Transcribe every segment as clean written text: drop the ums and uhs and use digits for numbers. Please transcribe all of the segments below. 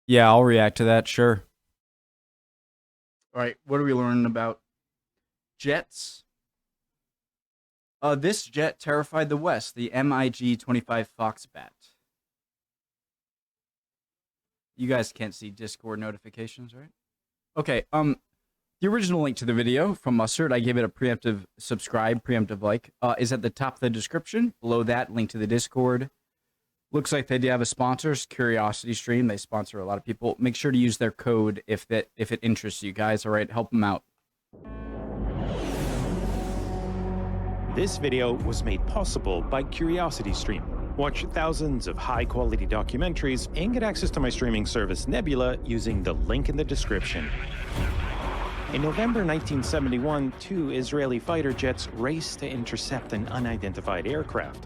Yeah, I'll react to that, sure. All right, what are we learning about jets? This jet terrified the West, the MiG-25 Foxbat. You guys can't see Discord notifications, right? Okay, the original link to the video from Mustard, I gave it a preemptive subscribe, preemptive like, is at the top of the description. Below that, link to the Discord. Looks like they do have a sponsor, Curiosity Stream. They sponsor a lot of people. Make sure to use their code if it interests you guys. All right, help them out. This video was made possible by Curiosity Stream. Watch thousands of high-quality documentaries and get access to my streaming service Nebula using the link in the description. In November 1971, two Israeli fighter jets raced to intercept an unidentified aircraft.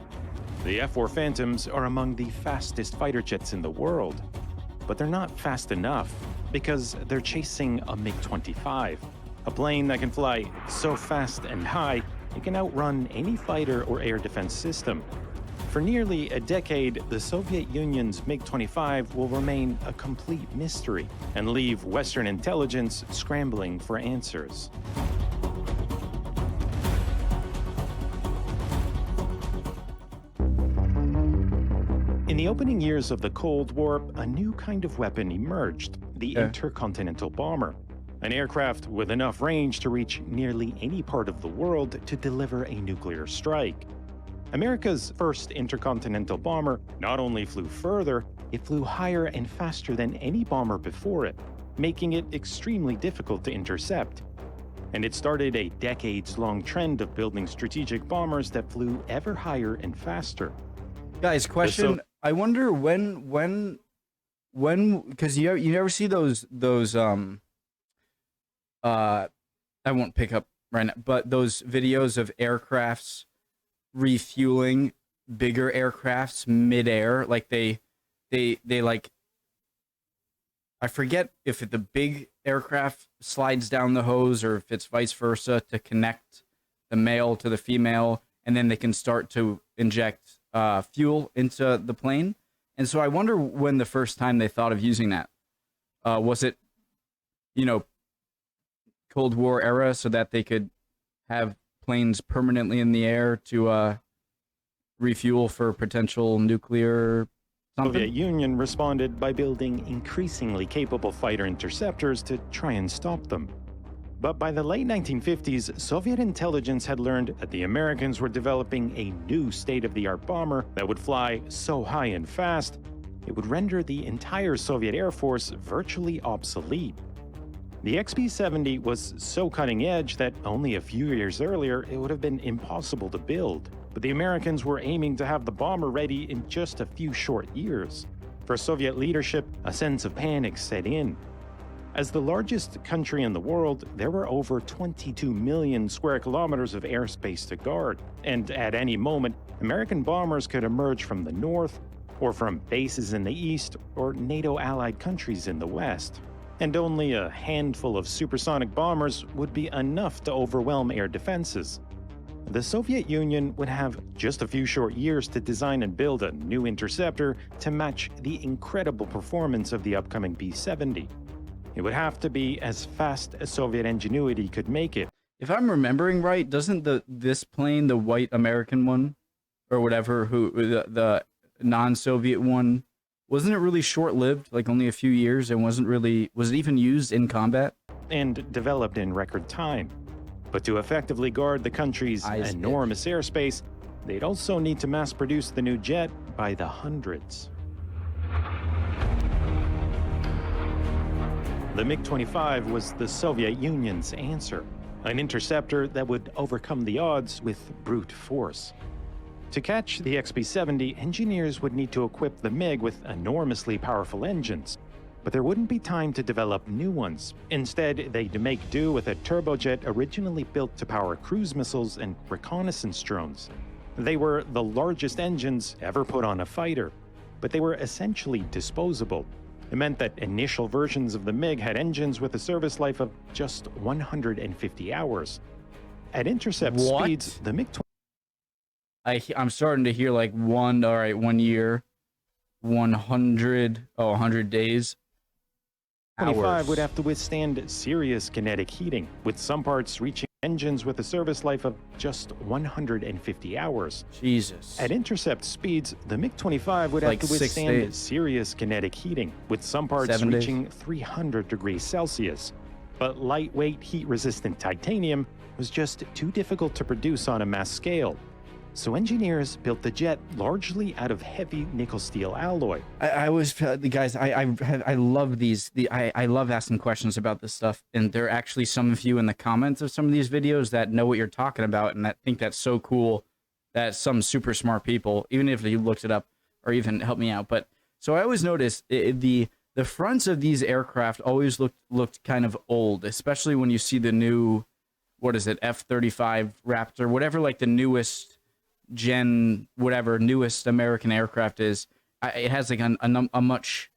The F-4 Phantoms are among the fastest fighter jets in the world. But they're not fast enough, because they're chasing a MiG-25, a plane that can fly so fast and high it can outrun any fighter or air defense system. For nearly a decade, the Soviet Union's MiG-25 will remain a complete mystery and leave Western intelligence scrambling for answers. In the opening years of the Cold War, a new kind of weapon emerged, the intercontinental bomber. An aircraft with enough range to reach nearly any part of the world to deliver a nuclear strike. America's first intercontinental bomber not only flew further, it flew higher and faster than any bomber before it, making it extremely difficult to intercept. And it started a decades-long trend of building strategic bombers that flew ever higher and faster. Guys, question. I wonder when, because you never see those I won't pick up right now, but those videos of aircrafts refueling bigger aircrafts midair, like they like, I forget if the big aircraft slides down the hose or if it's vice versa to connect the male to the female, and then they can start to inject fuel into the plane. And so I wonder when the first time they thought of using that. Was it, Cold War era, so that they could have planes permanently in the air to refuel for potential nuclear something? The Soviet Union responded by building increasingly capable fighter interceptors to try and stop them. But by the late 1950s, Soviet intelligence had learned that the Americans were developing a new state-of-the-art bomber that would fly so high and fast, it would render the entire Soviet Air Force virtually obsolete. The XB-70 was so cutting edge that only a few years earlier it would have been impossible to build. But the Americans were aiming to have the bomber ready in just a few short years. For Soviet leadership, a sense of panic set in. As the largest country in the world, there were over 22 million square kilometers of airspace to guard. And at any moment, American bombers could emerge from the north, or from bases in the east, or NATO-allied countries in the west. And only a handful of supersonic bombers would be enough to overwhelm air defenses. The Soviet Union would have just a few short years to design and build a new interceptor to match the incredible performance of the upcoming B-70. It would have to be as fast as Soviet ingenuity could make it. If I'm remembering right, doesn't this plane, the white American one, or whatever, the non-Soviet one, wasn't it really short-lived, like only a few years, and was it even used in combat? And developed in record time. But to effectively guard the country's enormous airspace, they'd also need to mass-produce the new jet by the hundreds. The MiG-25 was the Soviet Union's answer, an interceptor that would overcome the odds with brute force. To catch the XB-70, engineers would need to equip the MiG with enormously powerful engines. But there wouldn't be time to develop new ones. Instead, they'd make do with a turbojet originally built to power cruise missiles and reconnaissance drones. They were the largest engines ever put on a fighter, but they were essentially disposable. It meant that initial versions of the MiG had engines with a service life of just 150 hours. At intercept speeds, the MiG-25... I'm starting to hear like 1 year, 100 days. 25 would Hours. have to withstand serious kinetic heating, with some parts reaching engines with a service life of just 150 hours. Jesus. At intercept speeds, the MiG-25 would Like have to 6 withstand days. serious kinetic heating, with some parts 7 days. reaching 300 degrees Celsius. But lightweight, heat-resistant titanium was just too difficult to produce on a mass scale. So engineers built the jet largely out of heavy nickel-steel alloy. I always, guys, I love these. I love asking questions about this stuff, and there are actually some of you in the comments of some of these videos that know what you're talking about, and that think that's so cool. That some super smart people, even if you looked it up or even helped me out. But so I always notice the fronts of these aircraft always looked kind of old, especially when you see the new, what is it, F-35 Raptor, whatever, like the newest gen, whatever newest American aircraft is. It has like a much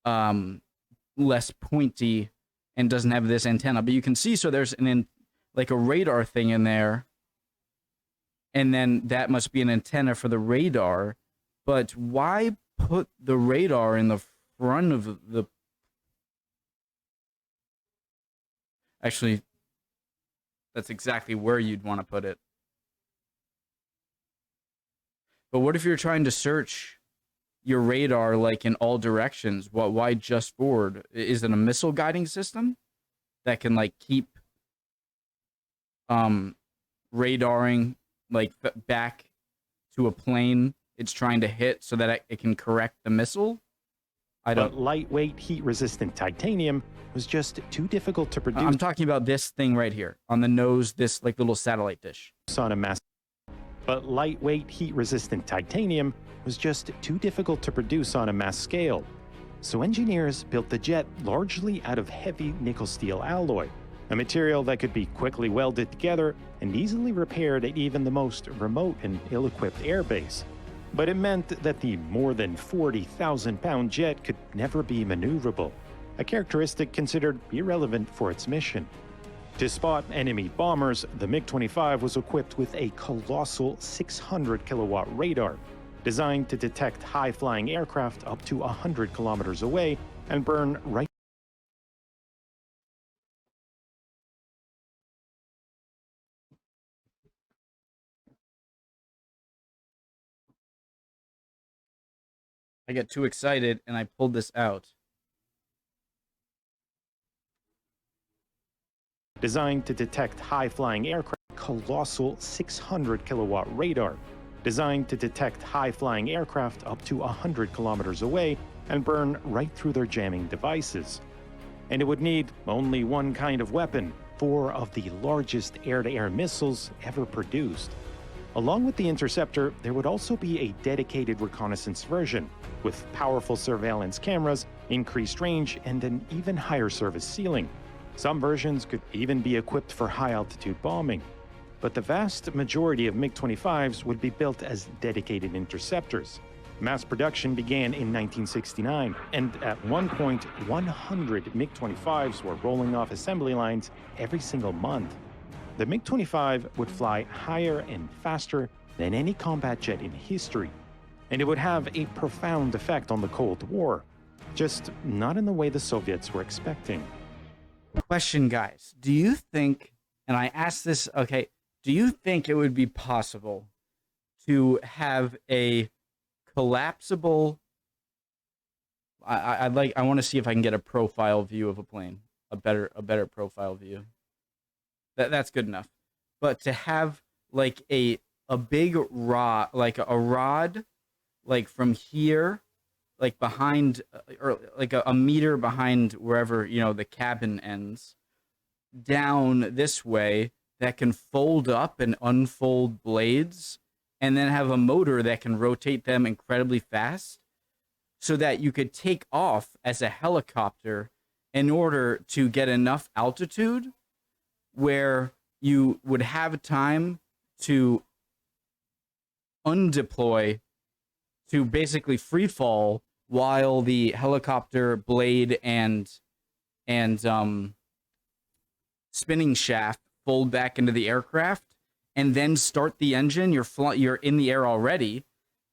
less pointy and doesn't have this antenna, but you can see, so there's like a radar thing in there, and then that must be an antenna for the radar. But why put the radar in the front of the, actually that's exactly where you'd want to put it. But what if you're trying to search your radar like in all directions? Why just forward? Is it a missile guiding system that can like keep radaring like back to a plane it's trying to hit so that it can correct the missile? I don't. But lightweight, heat-resistant titanium was just too difficult to produce. I'm talking about this thing right here on the nose, this like little satellite dish. On a mass. But lightweight, heat-resistant titanium was just too difficult to produce on a mass scale. So engineers built the jet largely out of heavy nickel-steel alloy, a material that could be quickly welded together and easily repaired at even the most remote and ill-equipped airbase. But it meant that the more than 40,000-pound jet could never be maneuverable, a characteristic considered irrelevant for its mission. To spot enemy bombers, the MiG-25 was equipped with a colossal 600-kilowatt radar, designed to detect high-flying aircraft up to 100 kilometers away and burn right. I get too excited and I pulled this out. Designed to detect high-flying aircraft, colossal 600-kilowatt radar, designed to detect high-flying aircraft up to 100 kilometers away and burn right through their jamming devices. And it would need only one kind of weapon, 4 of the largest air-to-air missiles ever produced. Along with the interceptor, there would also be a dedicated reconnaissance version, with powerful surveillance cameras, increased range, and an even higher service ceiling. Some versions could even be equipped for high-altitude bombing. But the vast majority of MiG-25s would be built as dedicated interceptors. Mass production began in 1969, and at one point, 100 MiG-25s were rolling off assembly lines every single month. The MiG-25 would fly higher and faster than any combat jet in history, and it would have a profound effect on the Cold War, just not in the way the Soviets were expecting. Question, guys. Do you think, and I asked this, okay, do you think it would be possible to have a collapsible, I want to see if I can get a profile view of a plane, a better profile view. That's good enough. But to have like a big rod, like a rod, like from here, like behind, or like a meter behind wherever, you know, the cabin ends, down this way, that can fold up and unfold blades, and then have a motor that can rotate them incredibly fast, so that you could take off as a helicopter in order to get enough altitude where you would have time to undeploy, to basically free fall while the helicopter blade and spinning shaft fold back into the aircraft, and then start the engine. You're in the air already,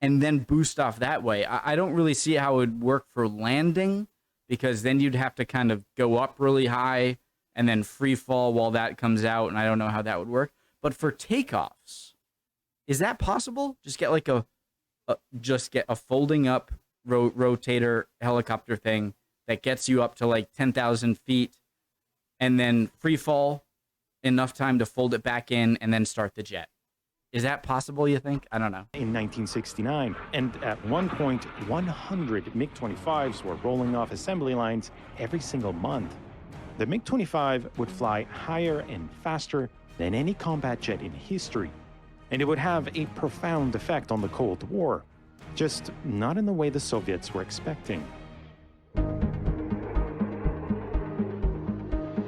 and then boost off that way. I don't really see how it would work for landing, because then you'd have to kind of go up really high and then free fall while that comes out, and I don't know how that would work. But for takeoffs, is that possible? Just get like just get a folding up rotator helicopter thing that gets you up to like 10,000 feet, and then free fall enough time to fold it back in and then start the jet. Is that possible, you think? I don't know. In 1969, and at one point, 100 MiG-25s were rolling off assembly lines every single month. The MiG-25 would fly higher and faster than any combat jet in history, and it would have a profound effect on the Cold War, just not in the way the Soviets were expecting.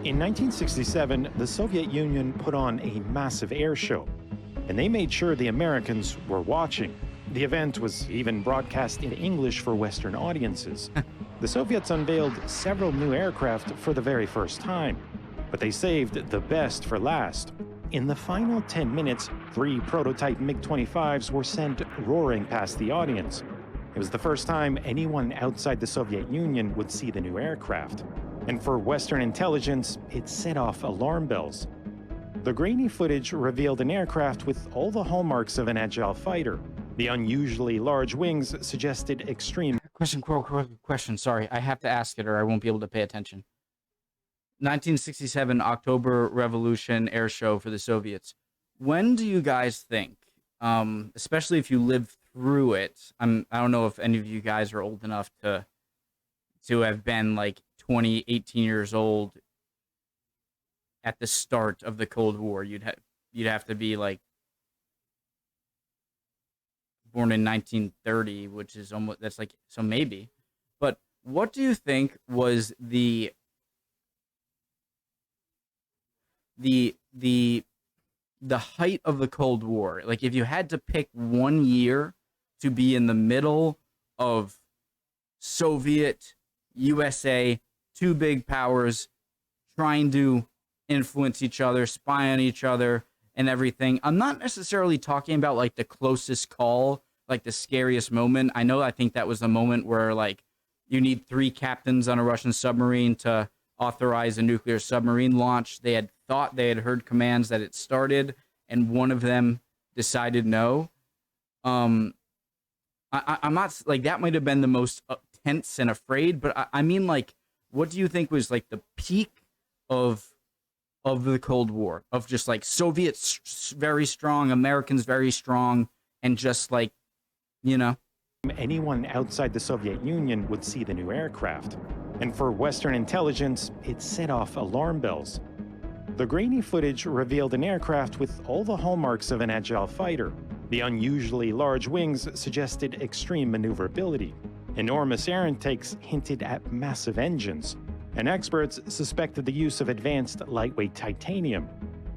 In 1967, the Soviet Union put on a massive air show, and they made sure the Americans were watching. The event was even broadcast in English for Western audiences. The Soviets unveiled several new aircraft for the very first time, but they saved the best for last. In the final 10 minutes, 3 prototype MiG-25s were sent roaring past the audience. It was the first time anyone outside the Soviet Union would see the new aircraft. And for Western intelligence, it set off alarm bells. The grainy footage revealed an aircraft with all the hallmarks of an agile fighter. The unusually large wings suggested extreme... Question, sorry. I have to ask it or I won't be able to pay attention. 1967 October Revolution air show for the Soviets. When do you guys think, especially if you lived through it, I don't know if any of you guys are old enough to have been like 20, 18 years old at the start of the Cold War. You'd have to be like born in 1930, which is almost, that's like, so maybe. But what do you think was the height of the Cold War? Like, if you had to pick one year to be in the middle of Soviet, USA, two big powers trying to influence each other, spy on each other, and everything. I'm not necessarily talking about like the closest call, like the scariest moment. I think that was the moment where like you need 3 captains on a Russian submarine to authorize a nuclear submarine launch. They had thought they had heard commands that it started, and one of them decided no. I'm not like, that might have been the most tense and afraid, but I mean, like, what do you think was like the peak of the Cold War, of just like Soviets very strong, Americans very strong, and just like, you know, anyone outside the Soviet Union would see the new aircraft. And for Western intelligence, it set off alarm bells. The grainy footage revealed an aircraft with all the hallmarks of an agile fighter. The unusually large wings suggested extreme maneuverability. Enormous air intakes hinted at massive engines, and experts suspected the use of advanced lightweight titanium.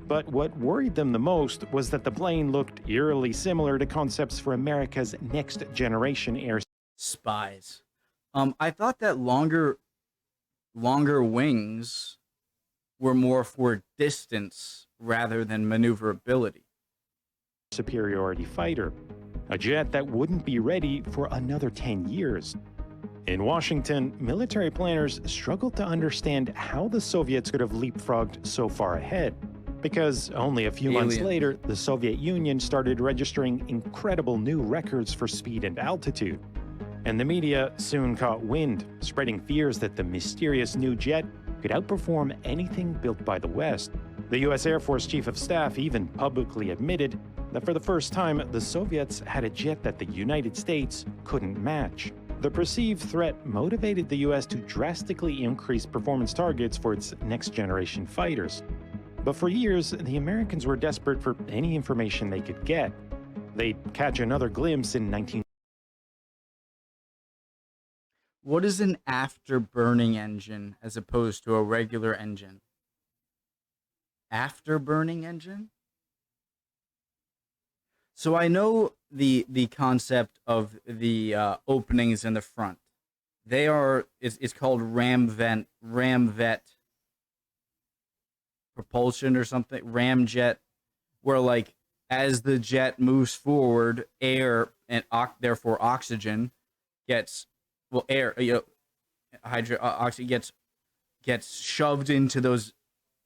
But what worried them the most was that the plane looked eerily similar to concepts for America's next-generation air spies. I thought that longer wings were more for distance rather than maneuverability. superiority fighter, a jet that wouldn't be ready for another 10 years. In Washington, military planners struggled to understand how the Soviets could have leapfrogged so far ahead, because only a few months later, the Soviet Union started registering incredible new records for speed and altitude. And the media soon caught wind, spreading fears that the mysterious new jet could outperform anything built by the West. The U.S. Air Force Chief of Staff even publicly admitted that for the first time, the Soviets had a jet that the United States couldn't match. The perceived threat motivated the U.S. to drastically increase performance targets for its next-generation fighters. But for years, the Americans were desperate for any information they could get. They'd catch another glimpse in 19... What is an afterburning engine as opposed to a regular engine? Afterburning engine? So I know the concept of the openings in the front. They are, it's called ramjet propulsion or something, ramjet, where like as the jet moves forward, air and therefore oxygen gets, well, air, oxygen gets shoved into those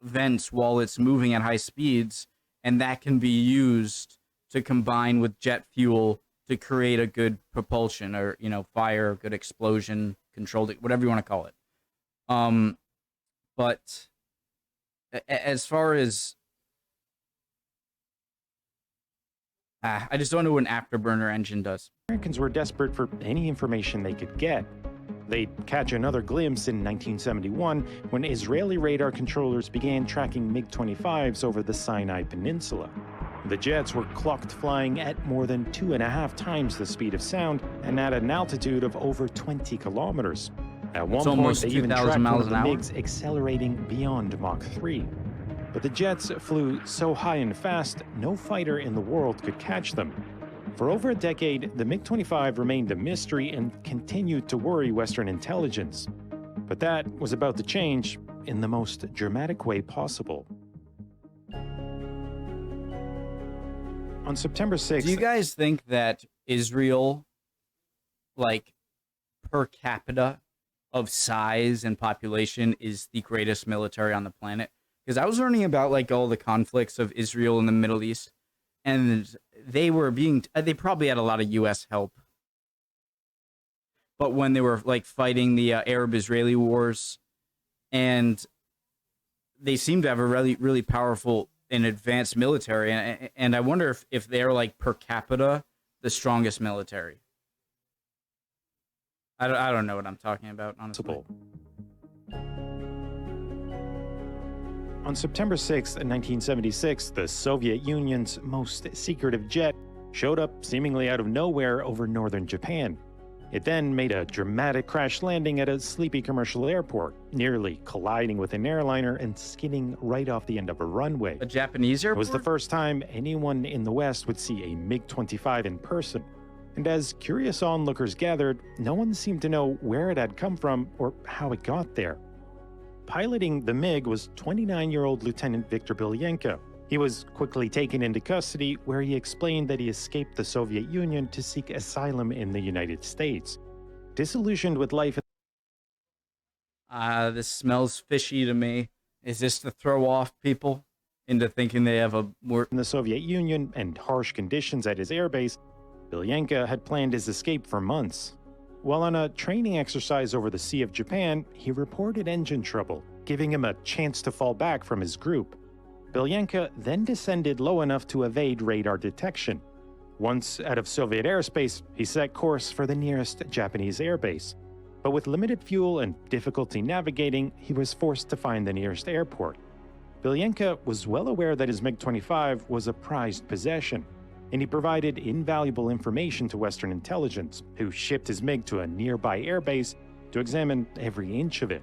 vents while it's moving at high speeds, and that can be used to combine with jet fuel to create a good propulsion, or fire, good explosion, controlled, whatever you want to call it. But as far as I just don't know what an afterburner engine does. Americans were desperate for any information they could get. They'd catch another glimpse in 1971 when Israeli radar controllers began tracking MiG-25s over the Sinai Peninsula. The jets were clocked flying at more than 2.5 times the speed of sound and at an altitude of over 20 kilometers. At one point, they even tracked one of the MiGs accelerating beyond Mach 3. But the jets flew so high and fast, no fighter in the world could catch them. For over a decade, the MiG-25 remained a mystery and continued to worry Western intelligence. But that was about to change in the most dramatic way possible. On September 6th... Do you guys think that Israel, like, per capita of size and population, is the greatest military on the planet? Because I was learning about, like, all the conflicts of Israel in the Middle East, and they probably had a lot of U.S. help. But when they were, like, fighting the Arab-Israeli wars, and they seemed to have a really, really powerful and advanced military, and I wonder if they're, like, per capita, the strongest military. I don't know what I'm talking about, honestly. On September 6, 1976, the Soviet Union's most secretive jet showed up seemingly out of nowhere over northern Japan. It then made a dramatic crash landing at a sleepy commercial airport, nearly colliding with an airliner and skidding right off the end of a runway. A Japanese airport? It was the first time anyone in the West would see a MiG-25 in person. And as curious onlookers gathered, no one seemed to know where it had come from or how it got there. Piloting the MiG was 29-year-old Lieutenant Viktor Belenko. He was quickly taken into custody, where he explained that he escaped the Soviet Union to seek asylum in the United States. Disillusioned with life... This smells fishy to me. Is this to throw off people into thinking they have a more... In the Soviet Union and harsh conditions at his airbase, Belenko had planned his escape for months. While on a training exercise over the Sea of Japan, he reported engine trouble, giving him a chance to fall back from his group. Belenko then descended low enough to evade radar detection. Once out of Soviet airspace, he set course for the nearest Japanese airbase. But with limited fuel and difficulty navigating, he was forced to find the nearest airport. Belenko was well aware that his MiG-25 was a prized possession, and he provided invaluable information to Western intelligence, who shipped his MiG to a nearby airbase to examine every inch of it.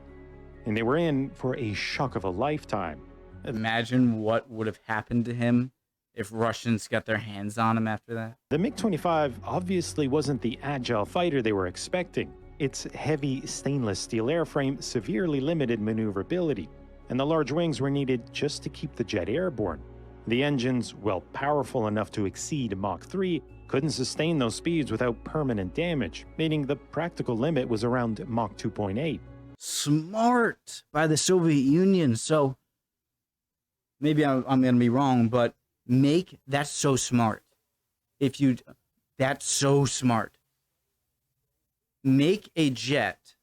And they were in for a shock of a lifetime. Imagine what would have happened to him if Russians got their hands on him after that. The MiG-25 obviously wasn't the agile fighter they were expecting. Its heavy stainless steel airframe severely limited maneuverability, and the large wings were needed just to keep the jet airborne. The engines, while powerful enough to exceed Mach 3, couldn't sustain those speeds without permanent damage, meaning the practical limit was around Mach 2.8. Smart by the Soviet Union. So maybe I'm going to be wrong, but that's so smart. That's so smart. Make a jet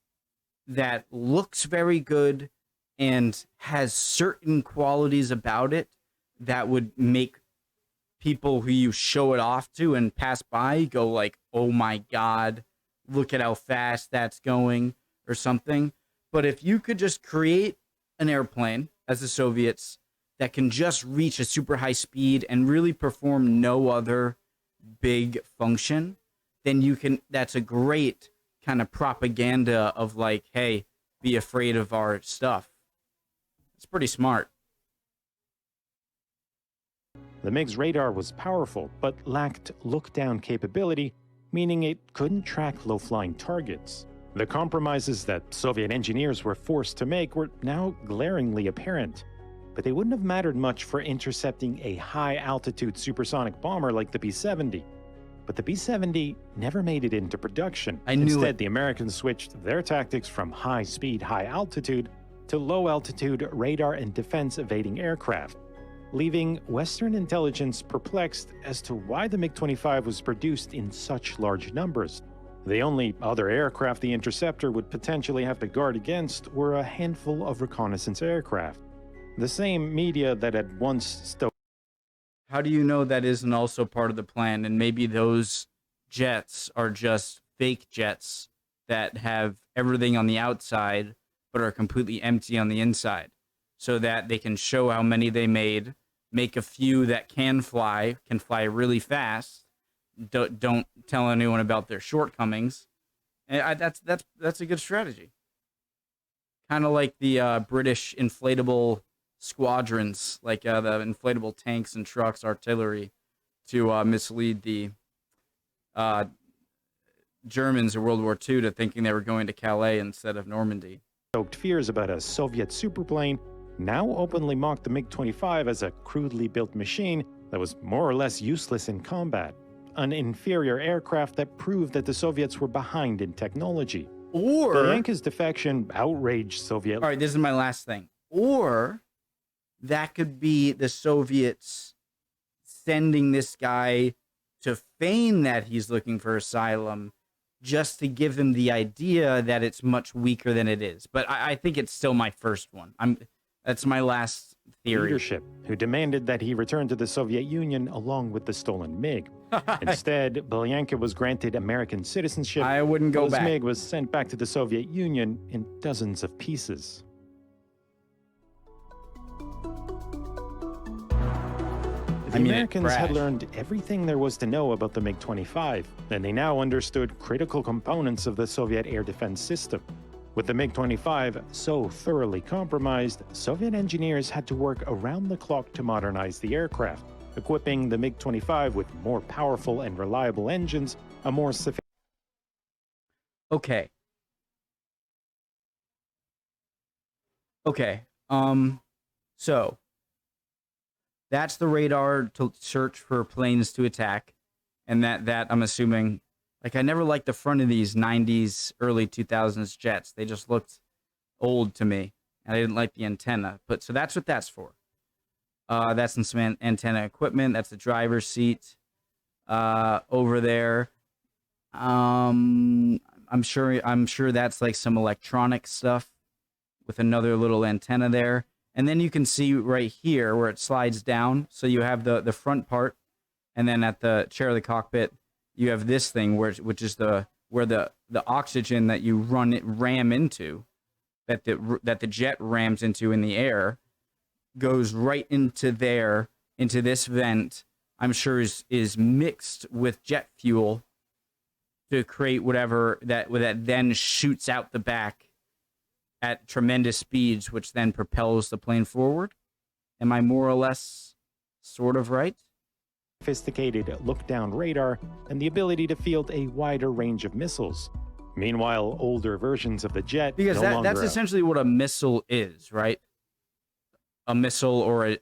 that looks very good and has certain qualities about it that would make people who you show it off to and pass by go like, oh my God, look at how fast that's going, or something. But if you could just create an airplane, as the Soviets, that can just reach a super high speed and really perform no other big function, then that's a great kind of propaganda of like, hey, be afraid of our stuff. It's pretty smart. The MiG's radar was powerful, but lacked look-down capability, meaning it couldn't track low-flying targets. The compromises that Soviet engineers were forced to make were now glaringly apparent, but they wouldn't have mattered much for intercepting a high-altitude supersonic bomber like the B-70. But the B-70 never made it into production. I knew Instead, it. the Americans switched their tactics from high speed, high altitude to low altitude radar and defense evading aircraft, leaving Western intelligence perplexed as to why the MiG-25 was produced in such large numbers. The only other aircraft the interceptor would potentially have to guard against were a handful of reconnaissance aircraft. The same media that had once stoked. How do you know that isn't also part of the plan? And maybe those jets are just fake jets that have everything on the outside but are completely empty on the inside, so that they can show how many they made, make a few that can fly really fast. Don't tell anyone about their shortcomings. And that's a good strategy. Kind of like the British inflatable squadrons, like the inflatable tanks and trucks, artillery, to mislead the Germans in World War II to thinking they were going to Calais instead of Normandy. Fears about a Soviet superplane now openly mocked the MiG-25 as a crudely built machine that was more or less useless in combat, an inferior aircraft that proved that the Soviets were behind in technology. Or Belenko's defection outraged Soviet. all right, this is my last thing. Or that could be the Soviets sending this guy to feign that he's looking for asylum, just to give him the idea that it's much weaker than it is. But I think it's still my first one. That's my last theory. Leadership, who demanded that he return to the Soviet Union along with the stolen MiG. Instead, Belenko was granted American citizenship. I wouldn't go while his back. MiG was sent back to the Soviet Union in dozens of pieces. The Americans had learned everything there was to know about the MiG-25, and they now understood critical components of the Soviet air defense system. With the MiG-25 so thoroughly compromised, Soviet engineers had to work around the clock to modernize the aircraft, equipping the MiG-25 with more powerful and reliable engines, a more sophisticated. Okay. So that's the radar to search for planes to attack, and that I'm assuming. Like, I never liked the front of these 90s, early 2000s jets. They just looked old to me, and I didn't like the antenna. But so that's what that's for. That's in some antenna equipment. That's the driver's seat over there. I'm sure that's like some electronic stuff with another little antenna there. And then you can see right here where it slides down. So you have the front part, and then at the chair of the cockpit, you have this thing which is where the oxygen that you ram into, that the jet rams into in the air, goes right into this vent. I'm sure is mixed with jet fuel to create whatever that then shoots out the back at tremendous speeds, which then propels the plane forward. Am I more or less sort of right? Sophisticated look-down radar and the ability to field a wider range of missiles. Meanwhile, older versions of the jet because that's essentially what a missile is, right? A missile or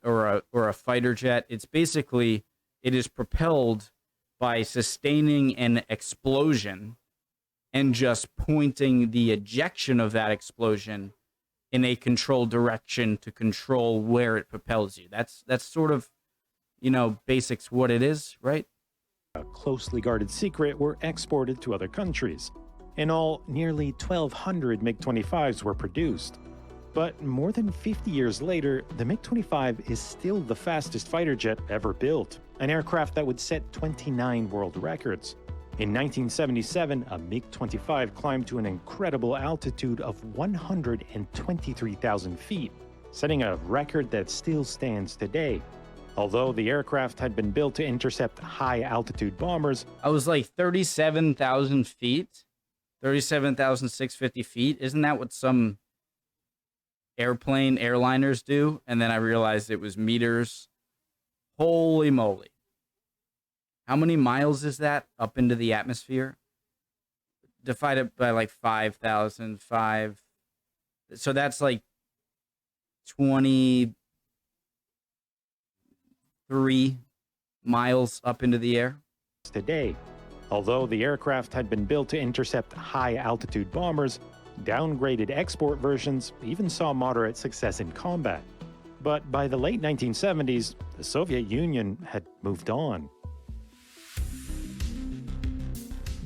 a fighter jet. It's basically, it is propelled by sustaining an explosion and just pointing the ejection of that explosion in a controlled direction to control where it propels you. That's sort of, basics what it is, right? A closely guarded secret were exported to other countries. In all, nearly 1,200 MiG-25s were produced. But more than 50 years later, the MiG-25 is still the fastest fighter jet ever built, an aircraft that would set 29 world records. In 1977, a MiG-25 climbed to an incredible altitude of 123,000 feet, setting a record that still stands today. Although the aircraft had been built to intercept high-altitude bombers, I was like 37,000 feet, 37,650 feet. Isn't that what some airliners do? And then I realized it was meters. Holy moly. How many miles is that up into the atmosphere? Divide it by like 5,005. So that's like 23 miles up into the air. today. Although the aircraft had been built to intercept high-altitude bombers, downgraded export versions even saw moderate success in combat. But by the late 1970s, the Soviet Union had moved on.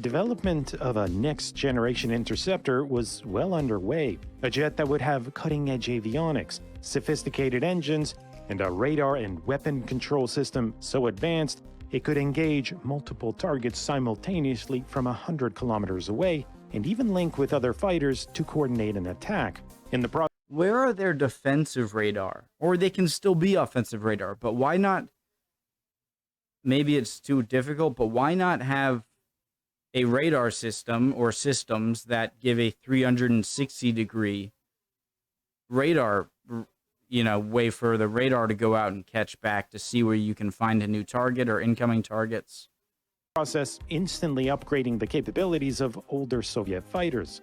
Development of a next-generation interceptor was well underway, a jet that would have cutting-edge avionics, sophisticated engines, and a radar and weapon control system so advanced it could engage multiple targets simultaneously from 100 kilometers away and even link with other fighters to coordinate an attack. In the process, where are their defensive radar? Or they can still be offensive radar, but why not? Maybe it's too difficult, but why not have a radar system or systems that give a 360-degree radar, way for the radar to go out and catch back to see where you can find a new target or incoming targets? Process instantly upgrading the capabilities of older Soviet fighters,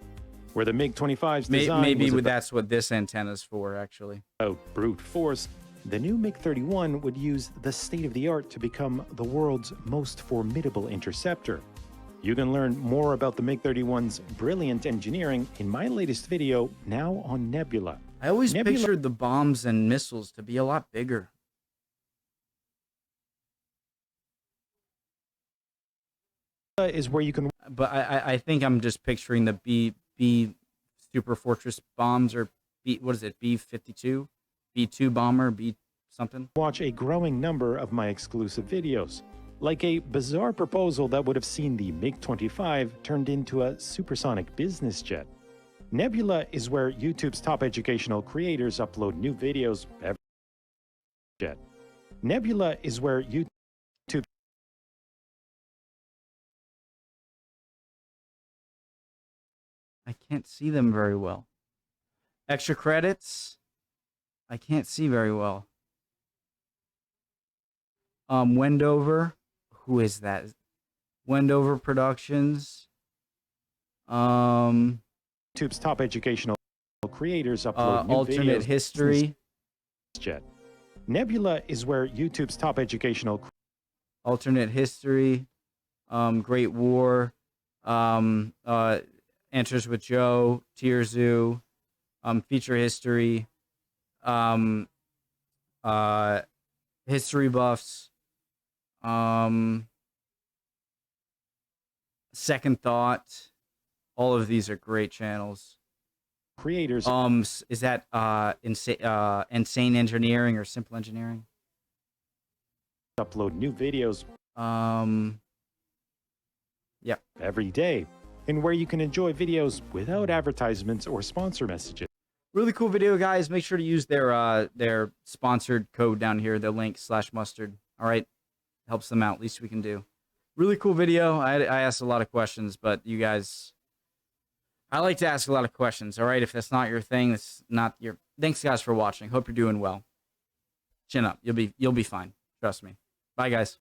where the MiG-25's design maybe was that's what this antenna's for, actually. about brute force. The new MiG-31 would use the state-of-the-art to become the world's most formidable interceptor. You can learn more about the MiG-31's brilliant engineering in my latest video, now on Nebula. I always Nebula pictured the bombs and missiles to be a lot bigger. Is where you can... But I think I'm just picturing the B Super Fortress bombs, or what is it, B-52? B-2 bomber, B something? watch a growing number of my exclusive videos, like a bizarre proposal that would have seen the MiG-25 turned into a supersonic business jet. Nebula is where YouTube's top educational creators upload new videos every jet. Nebula is where YouTube... I can't see them very well. Extra credits? I can't see very well. Wendover. Who is that? Wendover Productions. YouTube's top educational creators upload new Alternate videos. History. Jet. Nebula is where YouTube's top educational... Alternate History. Great War. Answers with Joe. Tier Zoo. Feature History. History Buffs. Second Thought. All of these are great channels. creators Is that Insane Engineering or Simple Engineering? upload new videos Yeah. every day, and where you can enjoy videos without advertisements or sponsor messages. Really cool video, guys. Make sure to use their sponsored code down here, the link /mustard. All right, helps them out. Least we can do. Really cool video. I asked a lot of questions, but you guys, I like to ask a lot of questions. All right, if that's not your thing, that's not your. Thanks, guys, for watching. Hope you're doing well. Chin up. You'll be fine. Trust me. Bye, guys.